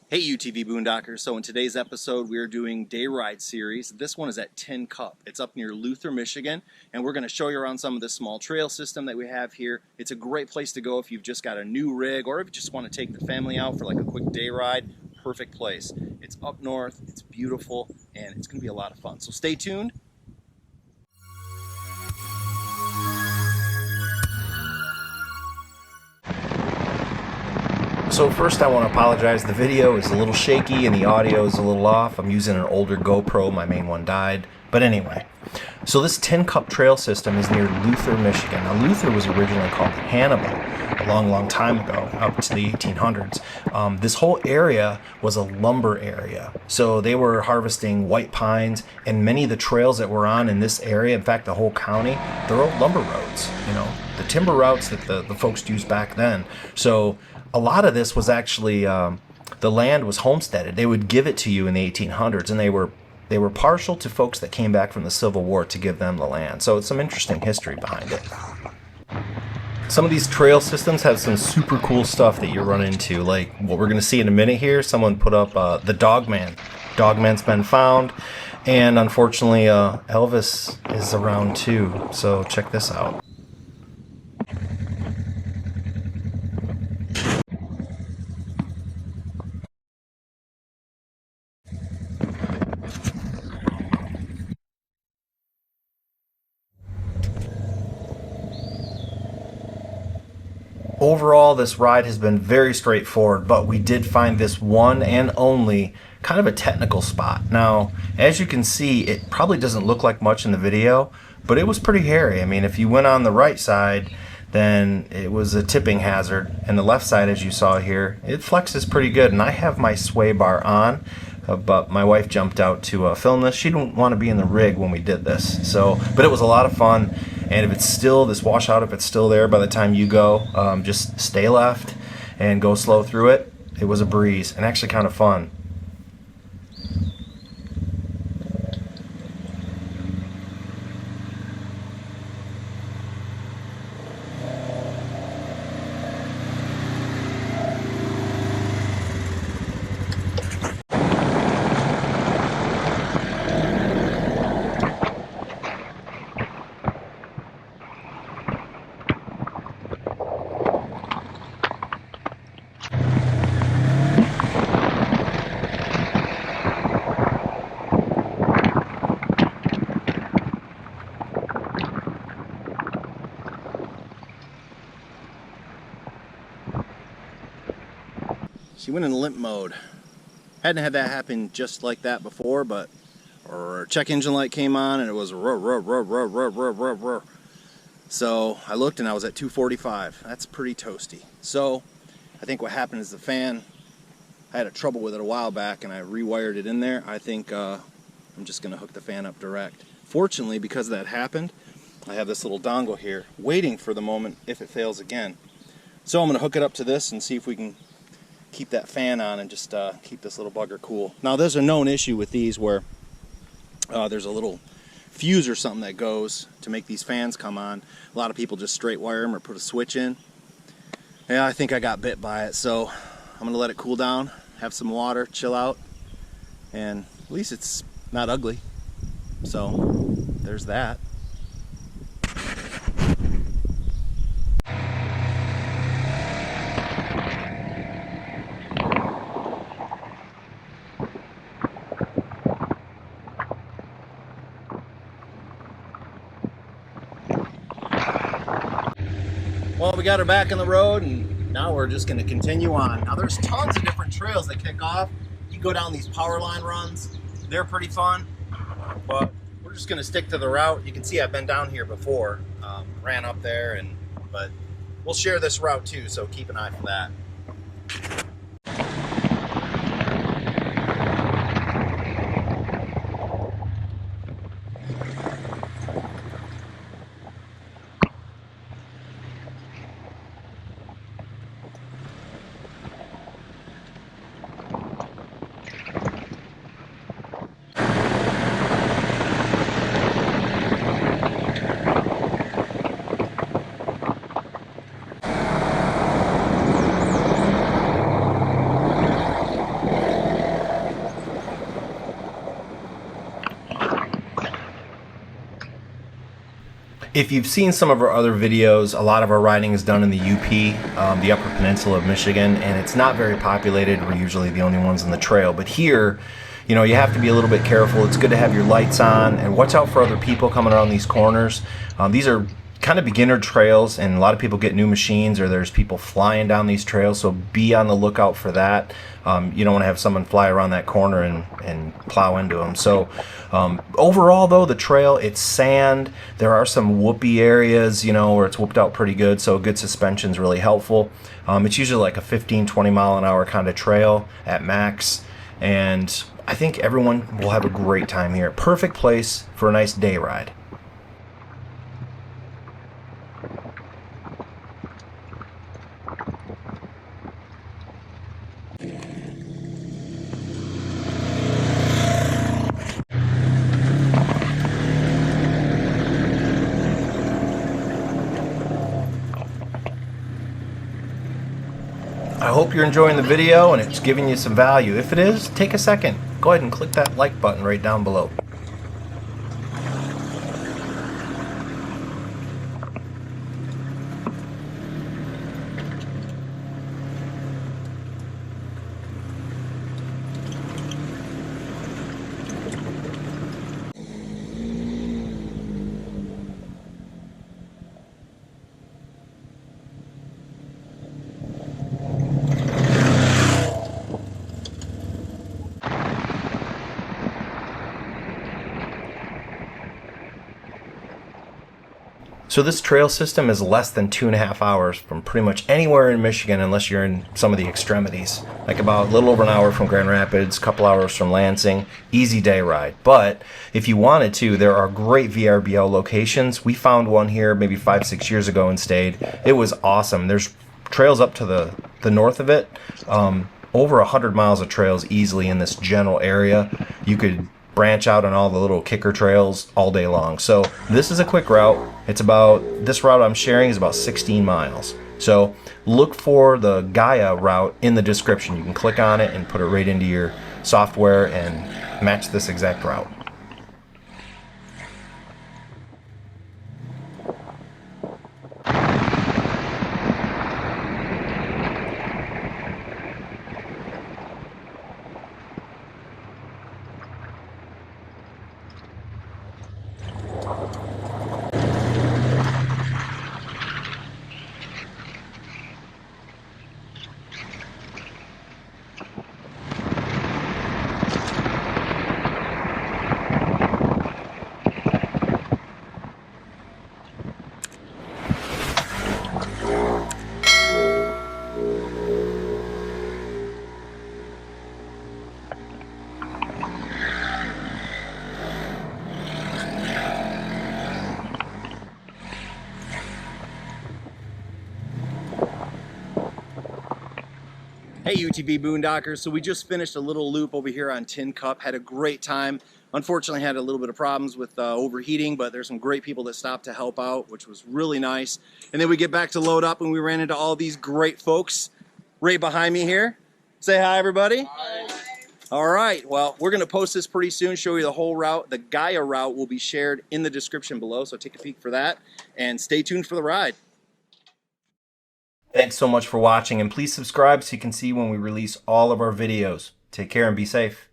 Hey UTV Boondockers, so in today's episode we are doing day ride series. This one is at Tin Cup. It's up near Luther, Michigan, and we're going to show you around some of the small trail system that we have here. It's a great place to go if you've just got a new rig or if you just want to take the family out for like a quick day ride. Perfect place. It's up north, it's beautiful, and it's going to be a lot of fun. So stay tuned. So first I want to apologize, the video is a little shaky and the audio is a little off. I'm using an older GoPro, my main one died. But anyway, so this Tin Cup trail system is near Luther, Michigan. Now Luther was originally called Hannibal a long time ago, up to the 1800s. This whole area was a lumber area. So they were harvesting white pines, and many of the trails that were on in this area, in fact the whole county, they're old lumber roads, the timber routes that the folks used back then. So a lot of this was actually, the land was homesteaded. They would give it to you in the 1800s, and they were partial to folks that came back from the Civil War to give them the land. So it's some interesting history behind it. Some of these trail systems have some super cool stuff that you run into, like what we're going to see in a minute here. Someone put up the Dogman. Dogman's been found, and unfortunately Elvis is around too, so check this out. Overall, this ride has been very straightforward, but we did find this one and only kind of a technical spot. Now, as you can see, it probably doesn't look like much in the video, but it was pretty hairy. I mean, if you went on the right side, then it was a tipping hazard, and the left side, as you saw here, it flexes pretty good. And I have my sway bar on, but my wife jumped out to film this. She didn't want to be in the rig when we did this, but it was a lot of fun. And if it's still, this washout, if it's still there by the time you go, just stay left and go slow through it. It was a breeze and actually kind of fun. She went in limp mode. Hadn't had that happen just like that before, but our check engine light came on and it was roar, roar, roar, roar, roar, roar, roar, roar. So I looked and I was at 245. That's pretty toasty. So I think what happened is the fan, I had a trouble with it a while back and I rewired it in there. I think I'm just going to hook the fan up direct. Fortunately, because that happened, I have this little dongle here waiting for the moment if it fails again. So I'm going to hook it up to this and see if we can keep that fan on and just keep this little bugger cool. Now there's a known issue with these where there's a little fuse or something that goes to make these fans come on. A lot of people just straight wire them or put a switch in. Yeah, I think I got bit by it, so I'm gonna let it cool down, have some water, chill out, and at least it's not ugly. So there's that. Well, we got her back on the road, and now we're just going to continue on. Now, there's tons of different trails that kick off. You go down these power line runs. They're pretty fun, but we're just going to stick to the route. You can see I've been down here before, ran up there, but we'll share this route too, so keep an eye for that. If you've seen some of our other videos, a lot of our riding is done in the UP, the Upper Peninsula of Michigan, and it's not very populated. We're usually the only ones on the trail. But here, you know, you have to be a little bit careful. It's good to have your lights on and watch out for other people coming around these corners. These are kind of beginner trails, and a lot of people get new machines, or there's people flying down these trails, so be on the lookout for that. You don't want to have someone fly around that corner and plow into them. So overall though, the trail, it's sand. There are some whoopy areas, you know, where it's whooped out pretty good, so good suspension is really helpful. It's usually like a 15-20 mile an hour kind of trail at max, and I think everyone will have a great time here. Perfect place for a nice day ride. I hope you're enjoying the video and it's giving you some value. If it is, take a second. Go ahead and click that like button right down below. So this trail system is less than 2.5 hours from pretty much anywhere in Michigan, unless you're in some of the extremities. Like about a little over an hour from Grand Rapids, a couple hours from Lansing. Easy day ride. But if you wanted to, there are great VRBO locations. We found one here maybe 5-6 years ago and stayed. It was awesome. There's trails up to the north of it. Over 100 miles of trails easily in this general area. You could branch out on all the little kicker trails all day long. So this is a quick route. This route I'm sharing is about 16 miles. So look for the Gaia route in the description. You can click on it and put it right into your software and match this exact route. Hey UTV Boondockers, so we just finished a little loop over here on Tin Cup, had a great time. Unfortunately had a little bit of problems with overheating, but there's some great people that stopped to help out, which was really nice. And then we get back to load up and we ran into all these great folks right behind me here. Say hi everybody. Hi. All right, well, we're gonna post this pretty soon, show you the whole route. The Gaia route will be shared in the description below, so take a peek for that and stay tuned for the ride. Thanks so much for watching, and please subscribe so you can see when we release all of our videos. Take care and be safe.